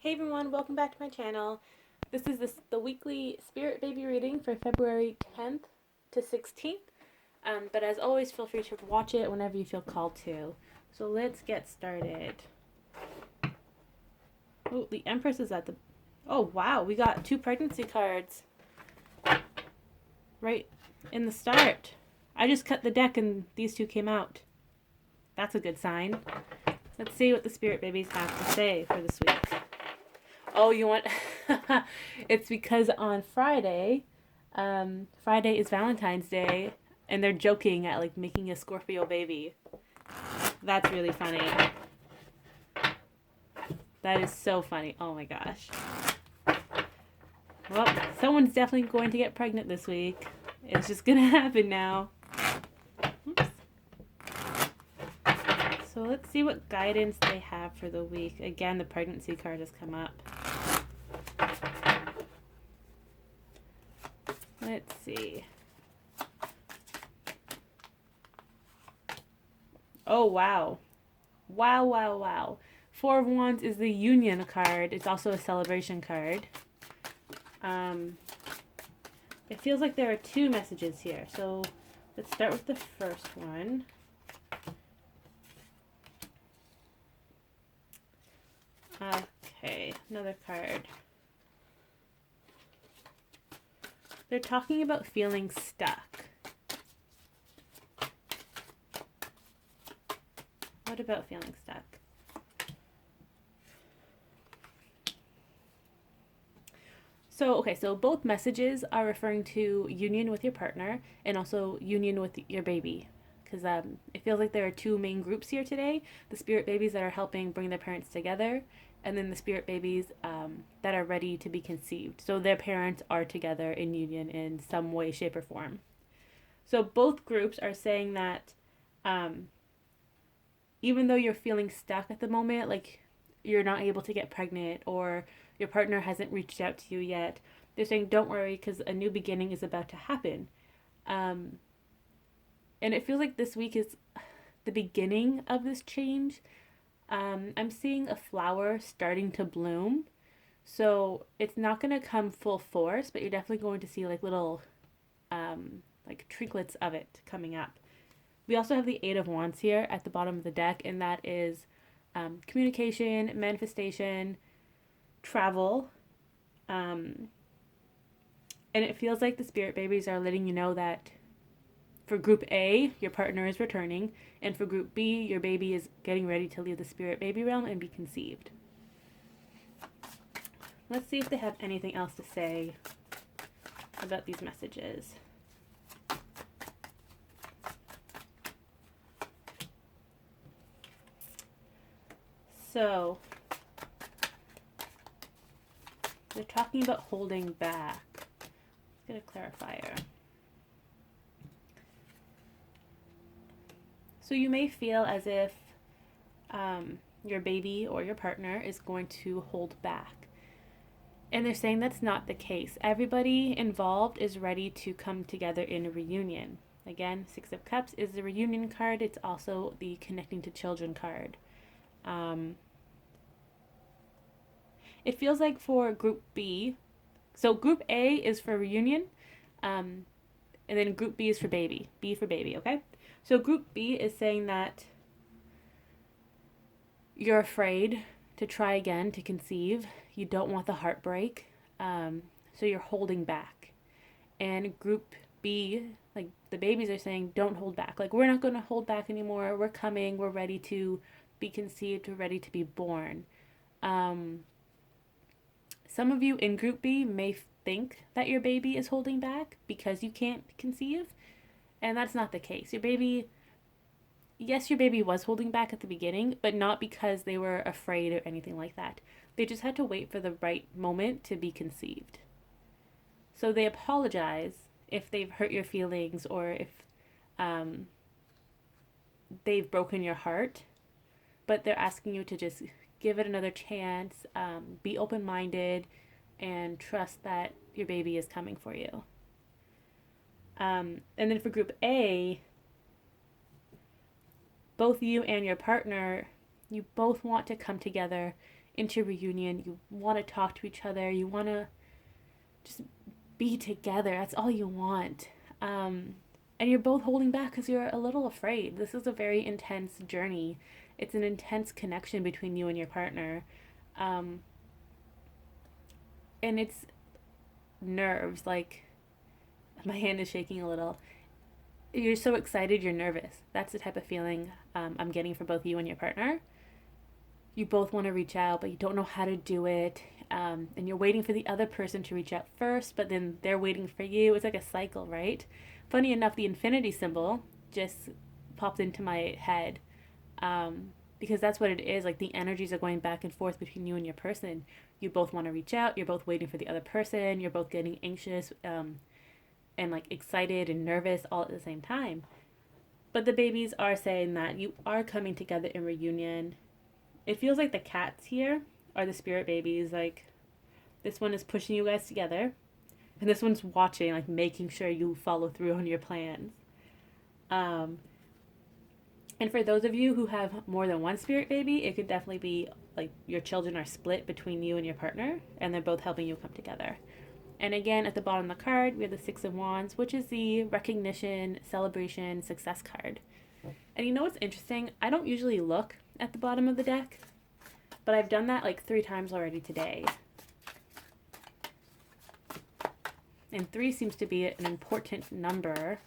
Hey everyone, welcome back to my channel. This is the weekly Spirit Baby reading for February 10th to 16th. But as always, feel free to watch it whenever you feel called to. So let's get started. Oh, the Empress is at the... Oh, wow, we got 2 pregnancy cards right in the start. I just cut the deck and these 2 came out. That's a good sign. Let's see what the Spirit Babies have to say for this week. Oh, you want... It's because on Friday is Valentine's Day, and they're joking at, like, making a Scorpio baby. That's really funny. That is so funny. Oh my gosh. Well, someone's definitely going to get pregnant this week. It's just gonna happen now. Oops. So let's see what guidance they have for the week. Again, the pregnancy card has come up. Let's see. Oh, wow. Wow, wow, wow. 4 of Wands is the Union card. It's also a celebration card. It feels like there are 2 messages here. So let's start with the first one. Okay, another card. They're talking about feeling stuck. What about feeling stuck? So both messages are referring to union with your partner and also union with your baby. Because it feels like there are 2 main groups here today. The spirit babies that are helping bring their parents together, and then the spirit babies that are ready to be conceived. So their parents are together in union in some way, shape, or form. So both groups are saying that even though you're feeling stuck at the moment, like you're not able to get pregnant or your partner hasn't reached out to you yet, they're saying don't worry because a new beginning is about to happen. And it feels like this week is the beginning of this change. I'm seeing a flower starting to bloom. So it's not going to come full force, but you're definitely going to see like little like trinklets of it coming up. We also have the 8 of Wands here at the bottom of the deck, and that is communication, manifestation, travel. And it feels like the spirit babies are letting you know that for group A, your partner is returning, and for group B, your baby is getting ready to leave the spirit baby realm and be conceived. Let's see if they have anything else to say about these messages. So, they're talking about holding back. Let's get a clarifier. So you may feel as if your baby or your partner is going to hold back. And they're saying that's not the case. Everybody involved is ready to come together in a reunion. Again, 6 of Cups is the reunion card. It's also the connecting to children card. It feels like for group B, so group A is for reunion, and then group B is for baby. B for baby, okay? So group B is saying that you're afraid to try again to conceive. You don't want the heartbreak, so you're holding back. And group B, like the babies are saying, don't hold back. Like, we're not going to hold back anymore. We're coming. We're ready to be conceived. We're ready to be born. Some of you in group B may think that your baby is holding back because you can't conceive, and that's not the case. Your baby was holding back at the beginning, but not because they were afraid or anything like that. They just had to wait for the right moment to be conceived. So they apologize if they've hurt your feelings or if they've broken your heart, but they're asking you to just give it another chance, be open-minded, and trust that your baby is coming for you. And then for group A, both you and your partner, you both want to come together into reunion. You want to talk to each other. You want to just be together. That's all you want. And you're both holding back because you're a little afraid. This is a very intense journey. It's an intense connection between you and your partner. Um, and it's nerves. Like, my hand is shaking a little. You're so excited, you're nervous. That's the type of feeling I'm getting for both you and your partner. You both want to reach out, but you don't know how to do it. And you're waiting for the other person to reach out first, but then they're waiting for you. It's like a cycle, right? Funny enough, the infinity symbol just popped into my head, because that's what it is. Like, the energies are going back and forth between you and your person. You both want to reach out. You're both waiting for the other person. You're both getting anxious, and like excited and nervous all at the same time. But the babies are saying that you are coming together in reunion. It feels like the cats here are the spirit babies. Like, this one is pushing you guys together, and this one's watching, like making sure you follow through on your plans. Um, and for those of you who have more than one spirit baby, it could definitely be like your children are split between you and your partner, and they're both helping you come together. And again, at the bottom of the card, we have the Six of Wands, which is the recognition, celebration, success card. And you know what's interesting? I don't usually look at the bottom of the deck, but I've done that like 3 times already today. And 3 seems to be an important number.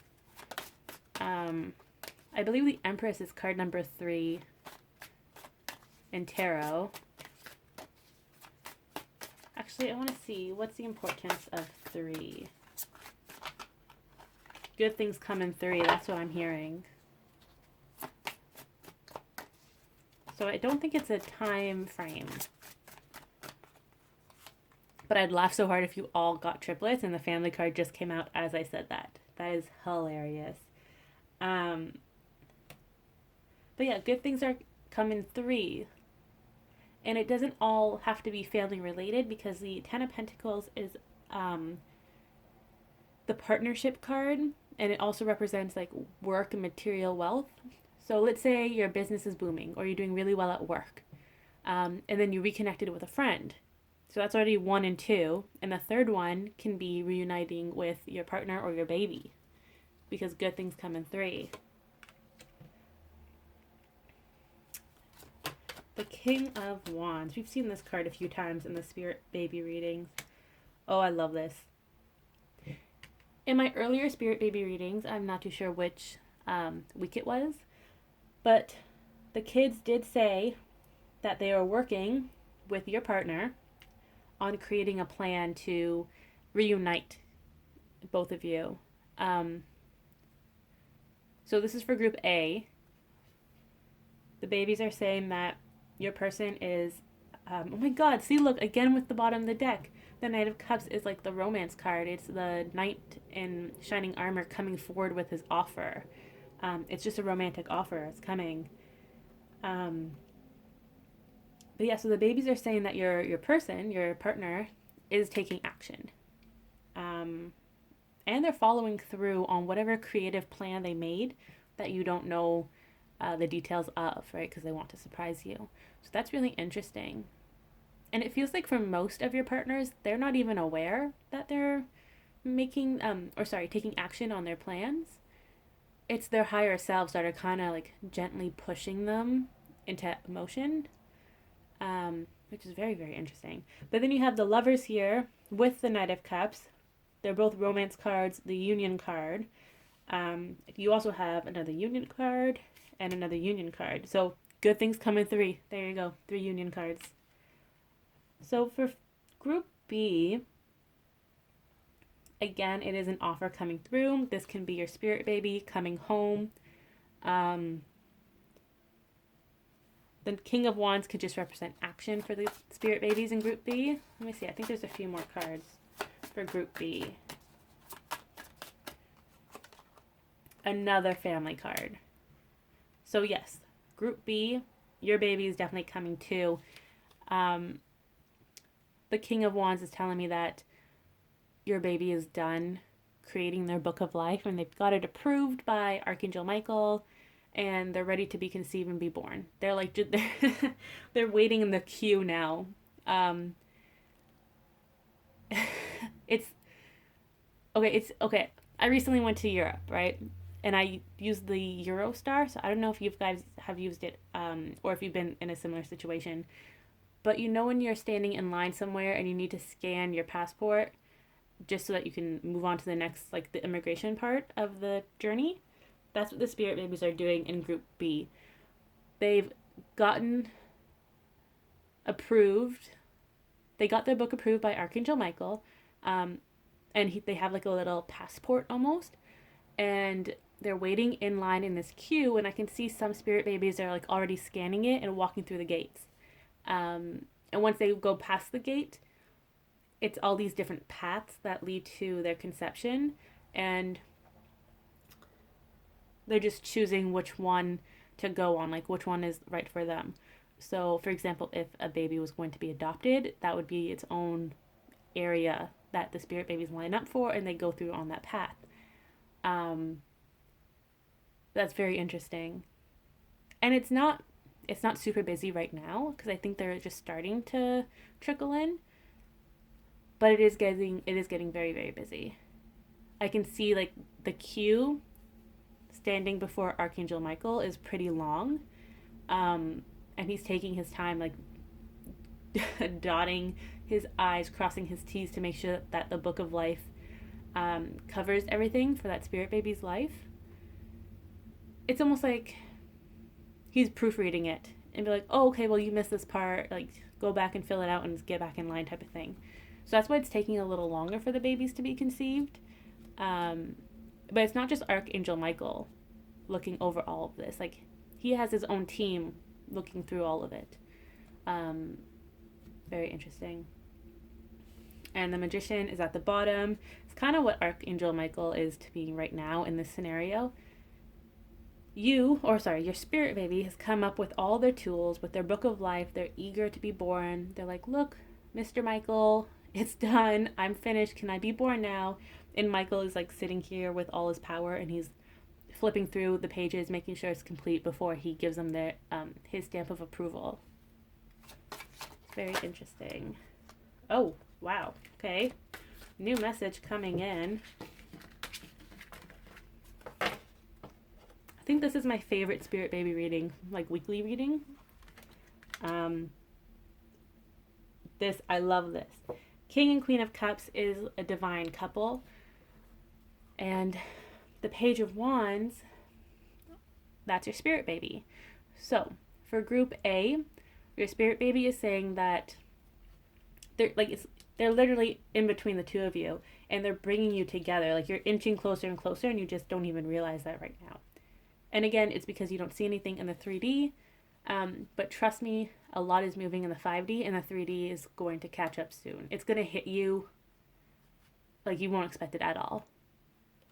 I believe the Empress is card number 3 in tarot. Actually, I want to see, what's the importance of 3? Good things come in 3. That's what I'm hearing. So I don't think it's a time frame. But I'd laugh so hard if you all got triplets and the family card just came out as I said that. That is hilarious. But yeah, good things are come in 3. And it doesn't all have to be family related, because the Ten of Pentacles is the partnership card, and it also represents like work and material wealth. So let's say your business is booming, or you're doing really well at work, and then you reconnected with a friend. So that's already 1 and 2. And the third one can be reuniting with your partner or your baby, because good things come in 3. The King of Wands. We've seen this card a few times in the Spirit Baby readings. Oh, I love this. In my earlier Spirit Baby readings, I'm not too sure which week it was, but the kids did say that they are working with your partner on creating a plan to reunite both of you. So this is for Group A. The babies are saying that your person is, oh my god, see, look, again with the bottom of the deck. The Knight of Cups is like the romance card. It's the knight in shining armor coming forward with his offer. It's just a romantic offer. It's coming. But yeah, so the babies are saying that your person, your partner, is taking action. And they're following through on whatever creative plan they made that you don't know the details of, right? Because they want to surprise you. So that's really interesting. And it feels like for most of your partners, they're not even aware that they're taking action on their plans. It's their higher selves that are kind of like gently pushing them into motion, which is very, very interesting. But then you have the Lovers here with the Knight of Cups. They're both romance cards, the Union card. You also have another Union card and another Union card. So good things come in 3. There you go, 3 Union cards. So for Group B, again, it is an offer coming through. This can be your spirit baby coming home. The King of Wands could just represent action for the spirit babies in Group B. Let me see, I think there's a few more cards for Group B. Another family card. So yes, Group B, your baby is definitely coming too. The King of Wands is telling me that your baby is done creating their book of life, and they've got it approved by Archangel Michael. and they're ready to be conceived and be born. They're like they're waiting in the queue now. Um, it's okay. It's okay. I recently went to Europe, right? And I used the Eurostar. So I don't know if you guys have used it, or if you've been in a similar situation. But you know when you're standing in line somewhere and you need to scan your passport just so that you can move on to the next, like the immigration part of the journey. That's what the spirit babies are doing in Group B. They've gotten approved. They got their book approved by Archangel Michael, um, and they have like a little passport almost, and they're waiting in line in this queue. And I can see some spirit babies are like already scanning it and walking through the gates. And once they go past the gate, it's all these different paths that lead to their conception, and they're just choosing which one to go on, like which one is right for them. So, for example, if a baby was going to be adopted, that would be its own area that the spirit babies line up for, and they go through on that path. Um, that's very interesting, and it's not super busy right now because I think they're just starting to trickle in, but it is getting very very busy. I can see like the queue standing before Archangel Michael is pretty long, and he's taking his time, like dotting his I's, crossing his T's to make sure that the book of life covers everything for that spirit baby's life. It's almost like he's proofreading it and be like, oh, okay, well, you missed this part. Like, go back and fill it out and get back in line type of thing. So that's why it's taking a little longer for the babies to be conceived. But it's not just Archangel Michael looking over all of this. Like, he has his own team looking through all of it. Very interesting. And the magician is at the bottom. It's kind of what Archangel Michael is to me right now in this scenario. Your spirit baby has come up with all their tools, with their book of life. They're eager to be born. They're like, look, Mr. Michael, it's done. I'm finished. Can I be born now? And Michael is like sitting here with all his power, and he's flipping through the pages, making sure it's complete before he gives them his stamp of approval. Very interesting. Oh, wow. Okay. New message coming in. I think this is my favorite spirit baby reading, like weekly reading. I love this. King and Queen of Cups is a divine couple. And the Page of Wands, that's your spirit baby. So, for Group A, your spirit baby is saying that they're literally in between the two of you, and they're bringing you together. Like, you're inching closer and closer, and you just don't even realize that right now. And again, it's because you don't see anything in the 3D. But trust me, a lot is moving in the 5D, and the 3D is going to catch up soon. It's going to hit you like you won't expect it at all.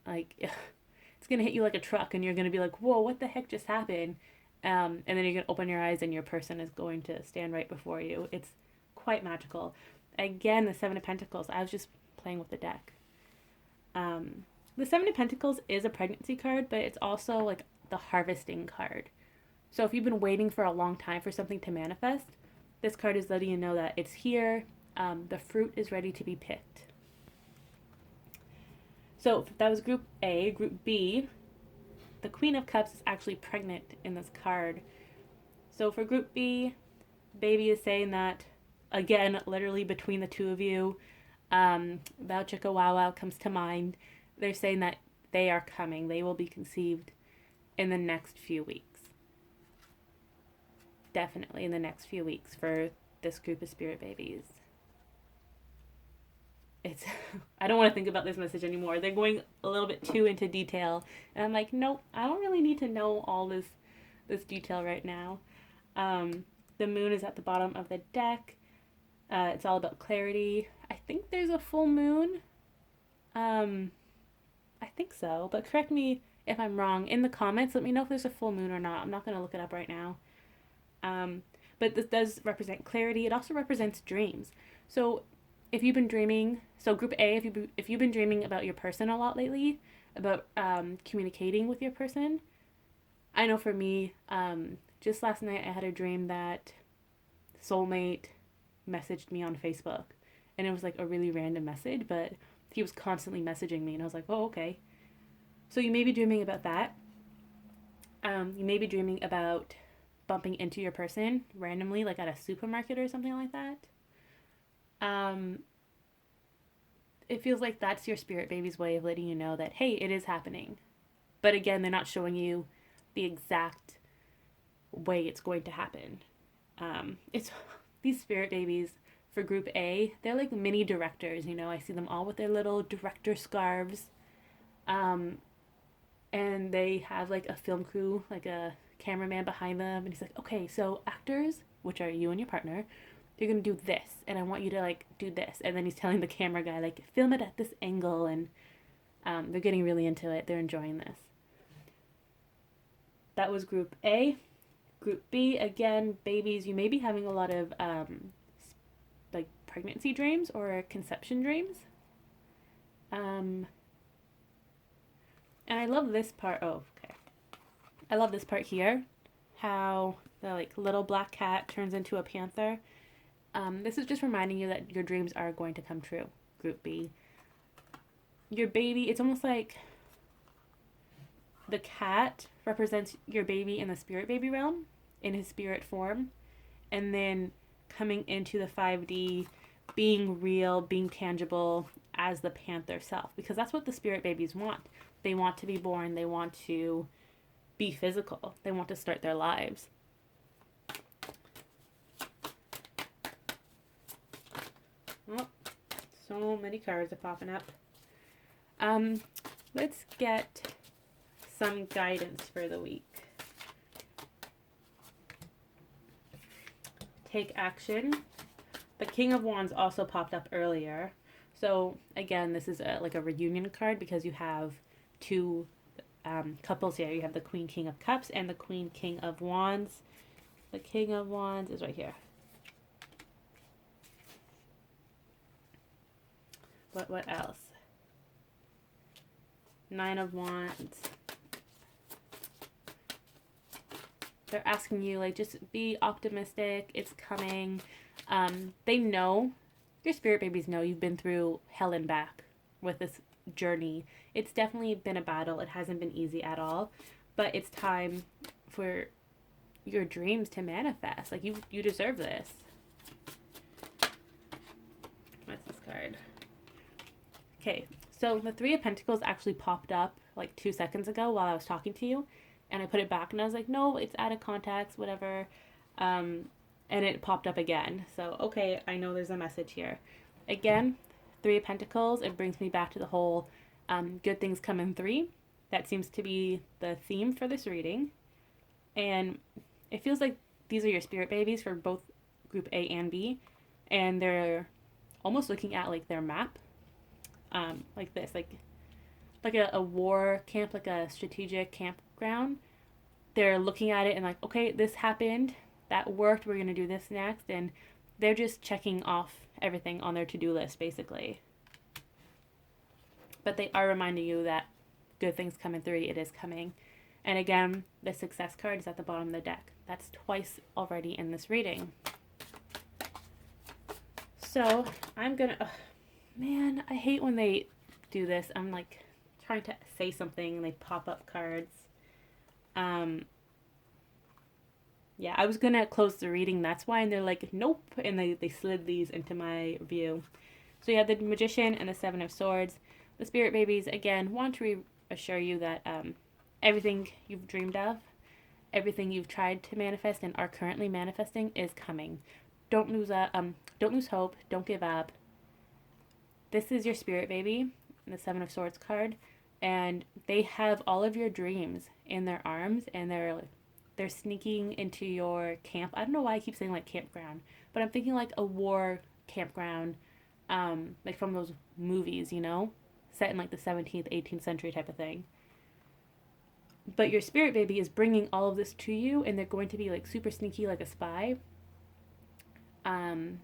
Like, it's going to hit you like a truck, and you're going to be like, whoa, what the heck just happened? And then you're going to open your eyes, and your person is going to stand right before you. It's quite magical. Again, the Seven of Pentacles. I was just playing with the deck. The Seven of Pentacles is a pregnancy card, but it's also like the harvesting card. So if you've been waiting for a long time for something to manifest, this card is letting you know that it's here. The fruit is ready to be picked. So that was Group A. Group B, the Queen of Cups is actually pregnant in this card. So for Group B, baby is saying that, again, literally between the two of you, Bow Chicka Wow Wow comes to mind. They're saying that they are coming. They will be conceived in the next few weeks. Definitely in the next few weeks for this group of spirit babies. I don't want to think about this message anymore. They're going a little bit too into detail. And I'm like, nope, I don't really need to know all this detail right now. The moon is at the bottom of the deck. It's all about clarity. I think there's a full moon. I think so, but correct me if I'm wrong. In the comments, let me know if there's a full moon or not. I'm not going to look it up right now. But this does represent clarity. It also represents dreams. So if you've been dreaming, so Group A, if you've been dreaming about your person a lot lately, about communicating with your person, I know for me, just last night I had a dream that soulmate messaged me on Facebook, and it was like a really random message, but he was constantly messaging me, and I was like, oh, okay. So you may be dreaming about that. You may be dreaming about bumping into your person randomly, like at a supermarket or something like that. Um, it feels like that's your spirit baby's way of letting you know that, hey, it is happening. But again, they're not showing you the exact way it's going to happen. It's these spirit babies for group A, they're like mini directors, you know. I see them all with their little director scarves. Um, and they have like a film crew, like a cameraman behind them, and he's like, okay, so actors, which are you and your partner, you're gonna do this, and I want you to like do this, and then he's telling the camera guy like film it at this angle, and they're getting really into it. They're enjoying this. That was group A. Group B, again, babies, you may be having a lot of like pregnancy dreams or conception dreams. Um, and I love this part. Oh, okay. I love this part here. How the like little black cat turns into a panther. This is just reminding you that your dreams are going to come true. Group B. Your baby, it's almost like the cat represents your baby in the spirit baby realm, in his spirit form, and then coming into the 5D, being real, being tangible as the panther self, because that's what the spirit babies want. They want to be born, they want to be physical, they want to start their lives. Oh, so many cards are popping up. Let's get some guidance for the week. Take action. The King of Wands also popped up earlier. So again, this is like a reunion card because you have two couples here. You have the Queen King of Cups and the Queen King of Wands. The King of Wands is right here. What else? Nine of Wands. They're asking you, like, just be optimistic. It's coming. They know, your spirit babies know you've been through hell and back with this journey. It's definitely been a battle. It hasn't been easy at all. But it's time for your dreams to manifest. Like, you deserve this. What's this card? Okay, so the Three of Pentacles actually popped up like 2 seconds ago while I was talking to you. And I put it back and I was like, no, it's out of context, whatever. And it popped up again. So, okay, I know there's a message here. Again, Three of Pentacles, it brings me back to the whole good things come in three. That seems to be the theme for this reading. And it feels like these are your spirit babies for both group A and B. And they're almost looking at like their map. Like this, like a war camp, like a strategic campground. They're looking at it and like, okay, this happened, that worked, we're gonna do this next, and they're just checking off everything on their to-do list, basically. But they are reminding you that good things come in three, it is coming. And again, the success card is at the bottom of the deck. That's twice already in this reading. So I'm gonna, man, I hate when they do this. I'm like trying to say something and they pop up cards. Yeah, I was gonna close the reading, that's why, and they're like, nope, and they slid these into my view. So you have the Magician and the Seven of Swords. The Spirit Babies, again, want to reassure you that everything you've dreamed of, everything you've tried to manifest and are currently manifesting is coming. Don't lose hope, don't give up. This is your Spirit Baby, the Seven of Swords card, and they have all of your dreams in their arms, and they're sneaking into your camp. I don't know why I keep saying like campground, but I'm thinking like a war campground, like from those movies, you know, set in like the 17th, 18th century type of thing. But your spirit baby is bringing all of this to you, and they're going to be like super sneaky, like a spy. And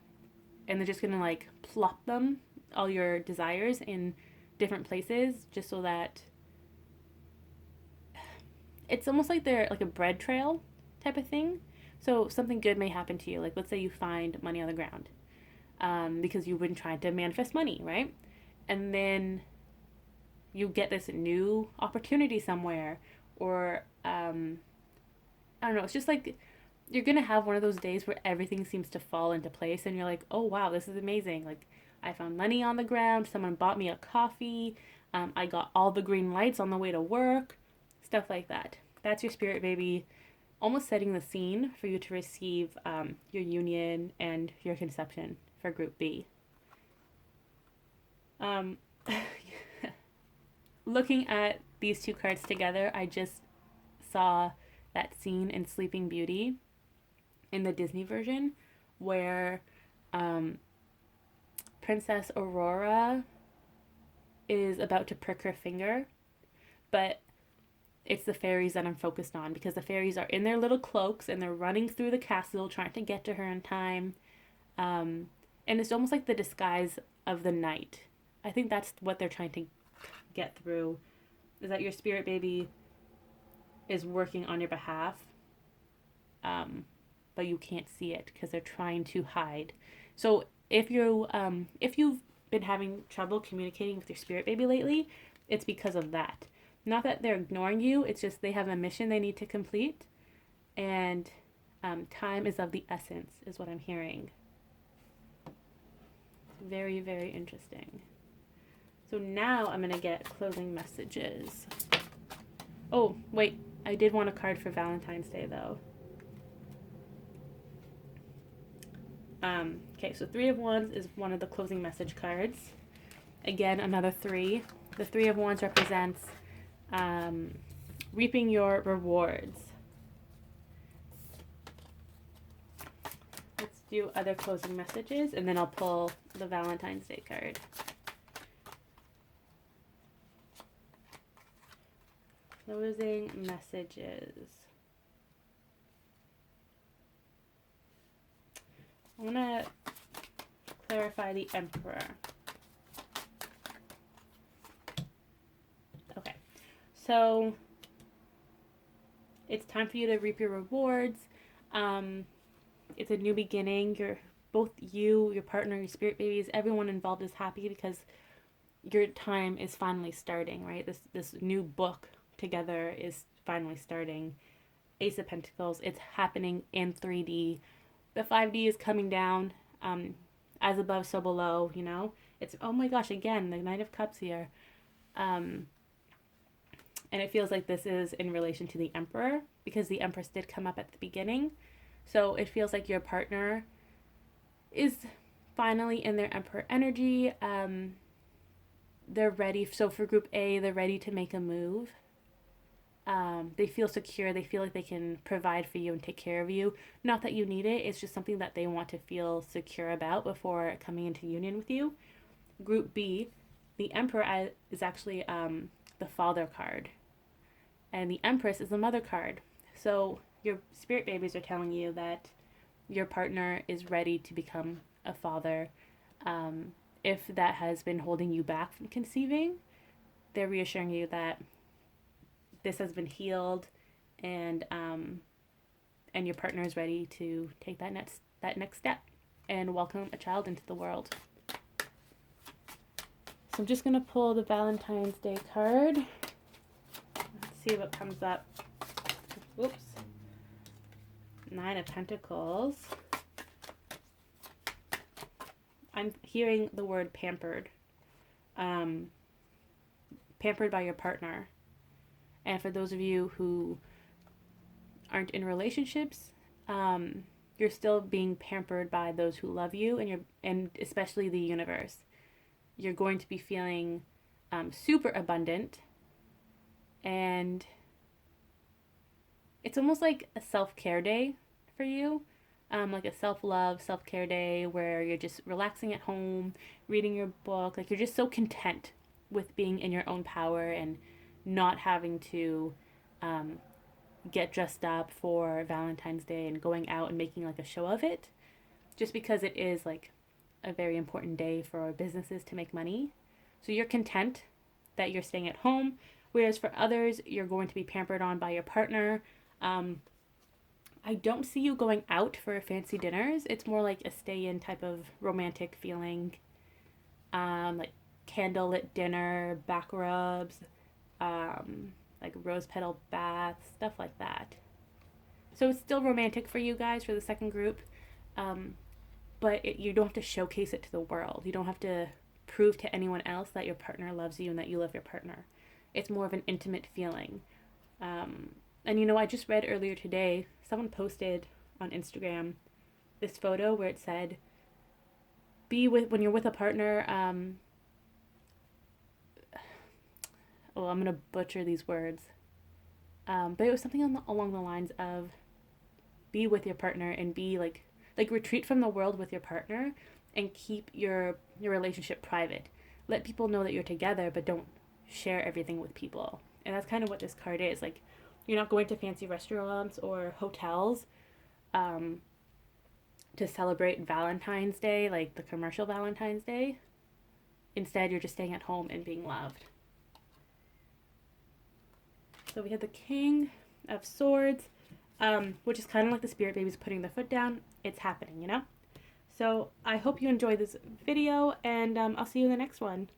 they're just gonna like plop them, all your desires, in different places, just so that it's almost like they're like a bread trail type of thing. So something good may happen to you. Like let's say you find money on the ground, because you've been trying to manifest money, right? And then you get this new opportunity somewhere, or I don't know. It's just like you're gonna have one of those days where everything seems to fall into place, and you're like, oh wow, this is amazing. Like I found money on the ground. Someone bought me a coffee. I got all the green lights on the way to work. Stuff like that. That's your spirit baby almost setting the scene for you to receive your union and your conception for Group B. Um, Looking at these two cards together, I just saw that scene in Sleeping Beauty in the Disney version where um, Princess Aurora is about to prick her finger, but it's the fairies that I'm focused on because the fairies are in their little cloaks and they're running through the castle trying to get to her in time. Um, and it's almost like the disguise of the night. I think that's what they're trying to get through, is that your spirit baby is working on your behalf, but you can't see it because they're trying to hide. So if you've been having trouble communicating with your spirit baby lately, it's because of that. Not that they're ignoring you, it's just they have a mission they need to complete, and time is of the essence, is what I'm hearing. Very, very interesting. So now I'm going to get closing messages. Oh, wait. I did want a card for Valentine's Day, though. Okay, so Three of Wands is one of the closing message cards. Again, another three. The Three of Wands represents reaping your rewards. Let's do other closing messages, and then I'll pull the Valentine's Day card. Closing messages. I want to clarify the Emperor. Okay, so it's time for you to reap your rewards. It's a new beginning. Both you, your partner, your spirit babies, everyone involved is happy because your time is finally starting, right? This new book together is finally starting. Ace of Pentacles, it's happening in 3D. The 5D is coming down, as above, so below, you know? It's, oh my gosh, again, the Knight of Cups here. And it feels like this is in relation to the Emperor, because the Empress did come up at the beginning. So it feels like your partner is finally in their Emperor energy. They're ready. So for Group A, they're ready to make a move. They feel secure. They feel like they can provide for you and take care of you. Not that you need it. It's just something that they want to feel secure about before coming into union with you. Group B, the Emperor is actually the father card. And the Empress is the mother card. So your spirit babies are telling you that your partner is ready to become a father. If that has been holding you back from conceiving, they're reassuring you that this has been healed, and your partner is ready to take that next step and welcome a child into the world. So I'm just gonna pull the Valentine's Day card. Let's see what comes up. Whoops. Nine of Pentacles. I'm hearing the word pampered. Pampered by your partner. And for those of you who aren't in relationships, you're still being pampered by those who love you, and especially the universe. You're going to be feeling super abundant, and it's almost like a self-care day for you, like a self-love, self-care day where you're just relaxing at home, reading your book, like you're just so content with being in your own power and not having to get dressed up for Valentine's Day and going out and making like a show of it, just because it is like a very important day for businesses to make money. So you're content that you're staying at home Whereas for others, you're going to be pampered on by your partner. I don't see you going out for fancy dinners. It's more like a stay-in type of romantic feeling, like candlelit dinner, back rubs, like rose petal baths, stuff like that. So it's still romantic for you guys for the second group, but you don't have to showcase it to the world. You don't have to prove to anyone else that your partner loves you and that you love your partner. It's more of an intimate feeling. And I just read earlier today, someone posted on Instagram this photo where it said, when you're with a partner, well, I'm going to butcher these words, but it was something along the lines of be with your partner and be like retreat from the world with your partner and keep your relationship private. Let people know that you're together, but don't share everything with people. And that's kind of what this card is. Like, you're not going to fancy restaurants or hotels to celebrate Valentine's Day, like the commercial Valentine's Day. Instead, you're just staying at home and being loved. So we have the King of Swords, which is kind of like the spirit babies putting their foot down. It's happening, So I hope you enjoyed this video, and I'll see you in the next one.